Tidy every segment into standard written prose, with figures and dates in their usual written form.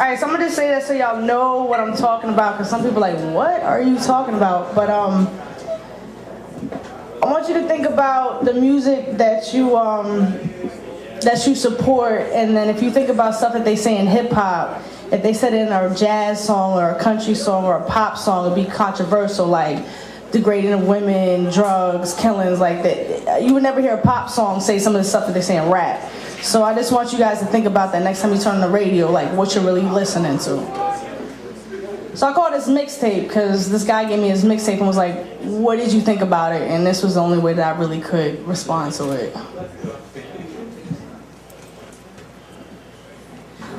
Alright, so I'm gonna just say that so y'all know what I'm talking about, because some people are like, what are you talking about? But I want you to think about the music that you support, and then if you think about stuff that they say in hip hop, if they said it in a jazz song or a country song or a pop song, it'd be controversial, like degrading of women, drugs, killings, like that. You would never hear a pop song say some of the stuff that they say in rap. So I just want you guys to think about that next time you turn on the radio, like what you're really listening to. So I call this mixtape because this guy gave me his mixtape and was like, what did you think about it? And this was the only way that I really could respond to it.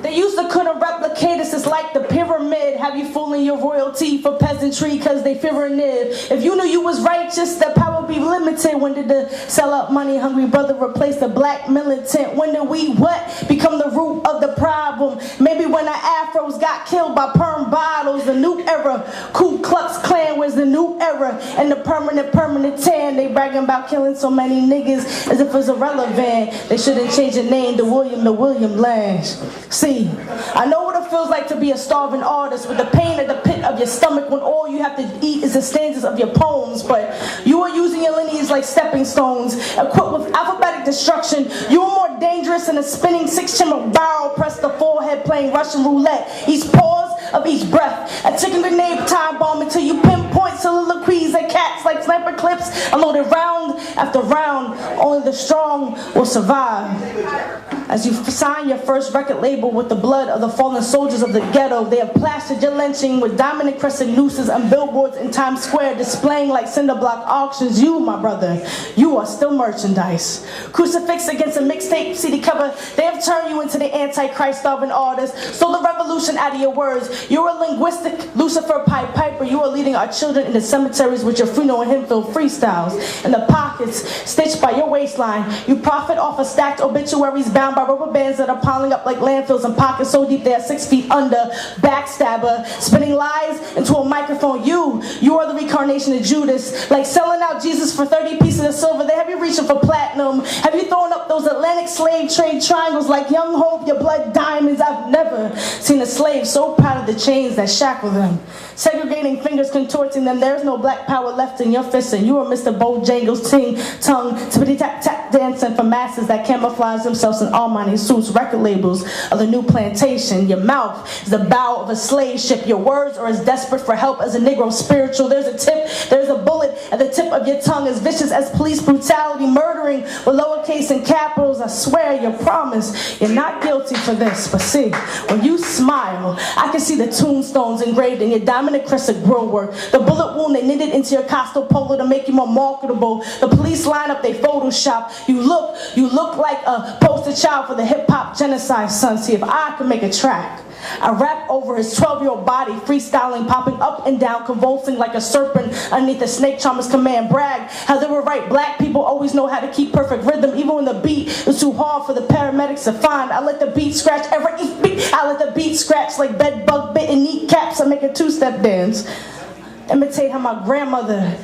They used to couldn't replicate us, it's like the pyramid. Have you fooling your royalty for peasantry cause they fearing it. If you knew you was righteous, the power be limited. When did the sell out money hungry brother replace the black militant? When did we what become the root of the problem? Maybe when our afros got killed by perm bottles. The new era, Ku Klux Klan was the new era. And the permanent tan. They bragging about killing so many niggas as if it's irrelevant. They shouldn't change the name to William Lange. See, I know what it feels like to be a starving artist with the pain at the pit of your stomach when all you have to eat is the stanzas of your poems. But you are using your lineage like stepping stones, equipped with alphabetic destruction. You are more dangerous than a spinning six-chamber barrel pressed to forehead playing Russian roulette. Each pause of each breath, a chicken grenade time bomb until you pinpoint soliloquies at cats like sniper clips, unloaded round after round. Only the strong will survive. As you sign your first record label with the blood of the fallen soldiers of the ghetto, they have plastered your lynching with diamond encrusted nooses and billboards in Times Square displaying like cinder block auctions. You, my brother, you are still merchandise. Crucifix against a mixtape CD cover, they have turned you into the antichrist starving artist. Stole the revolution out of your words. You're a linguistic Lucifer Pied Piper. You are leading our children into cemeteries with your Freno and Hempfield freestyles. In the pockets stitched by your waistline, you profit off of stacked obituaries bound by rubber bands that are piling up like landfills and pockets so deep they are 6 feet under. Backstabber, spinning lies into a microphone. You are the reincarnation of Judas. Like selling out Jesus for 30 pieces of silver. They have you reaching for platinum. Have you thrown up those Atlantic slave trade triangles like Young Hope, your blood diamonds? I've never seen a slave so proud of the chains that shackle them. Segregating fingers contorting them. There's no black power left in your fist, and you are Mr. Bojangles' tongue, tippity tap tap dancing for masses that camouflage themselves in Armani suits, record labels of the new plantation. Your mouth is the bow of a slave ship. Your words are as desperate for help as a Negro spiritual. There's a bullet at the tip of your tongue, as vicious as police brutality, murdering with lowercase and capitals. I swear you promise you're not guilty for this. But see, when you smile, I can see the tombstones engraved in your diamond encrusted grill work. The bullet wound they knitted into your costume polo to make you more marketable. The police line up, they Photoshop. You look like a poster child for the hip-hop genocide, son. See if I can make a track. I rap over his 12-year-old body, freestyling, popping up and down, convulsing like a serpent underneath the snake charmer's command. Brag how they were right. Black people always know how to keep perfect rhythm, even when the beat is too hard for the paramedics to find. I let the beat scratch every beat. I let the beat scratch like bed bug bitten kneecaps. I make a two-step dance. Imitate how my grandmother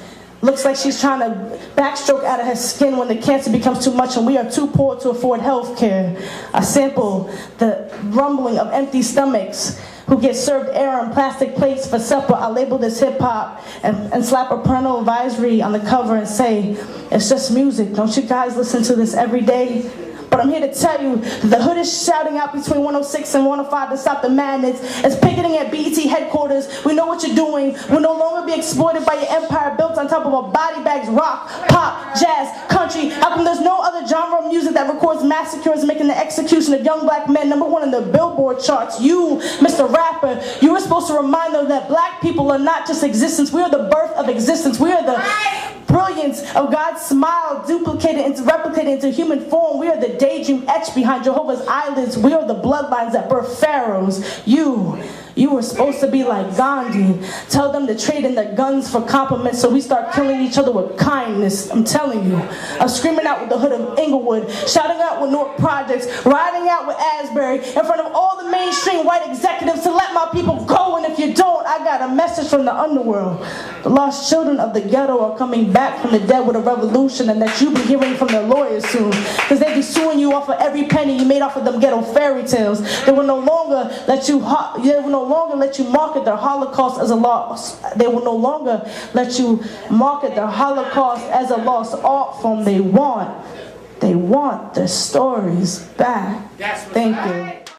looks like she's trying to backstroke out of her skin when the cancer becomes too much and we are too poor to afford health care. I sample the rumbling of empty stomachs who get served air on plastic plates for supper. I label this hip-hop and slap a parental advisory on the cover and say, it's just music. Don't you guys listen to this every day? But I'm here to tell you that the hood is shouting out between 106 and 105 to stop the madness. It's picketing at BET headquarters. We know what you're doing. We'll no longer be exploited by your empire built on top of our body bags. Rock, pop, jazz, country. How come there's no other genre of music that records massacres making the execution of young black men #1 in the Billboard charts? You, Mr. Rapper, you were supposed to remind them that black people are not just existence. We are the birth of existence. We are the brilliance of God's smile replicated into human form. We are the daydream etched behind Jehovah's eyelids. We are the bloodlines that birth pharaohs. You were supposed to be like Gandhi. Tell them to trade in their guns for compliments so we start killing each other with kindness. I'm telling you. I'm screaming out with the hood of Inglewood, shouting out with North Projects, riding out with Asbury in front of all the mainstream white executives to let my people go. And if you don't, I got a message message from the underworld. The lost children of the ghetto are coming back from the dead with a revolution, and that you'll be hearing from their lawyers soon. Because they be suing you off of every penny you made off of them ghetto fairy tales. They will no longer let you market their Holocaust as a loss. They will no longer let you market their Holocaust as a lost art form. They want their stories back. Thank you.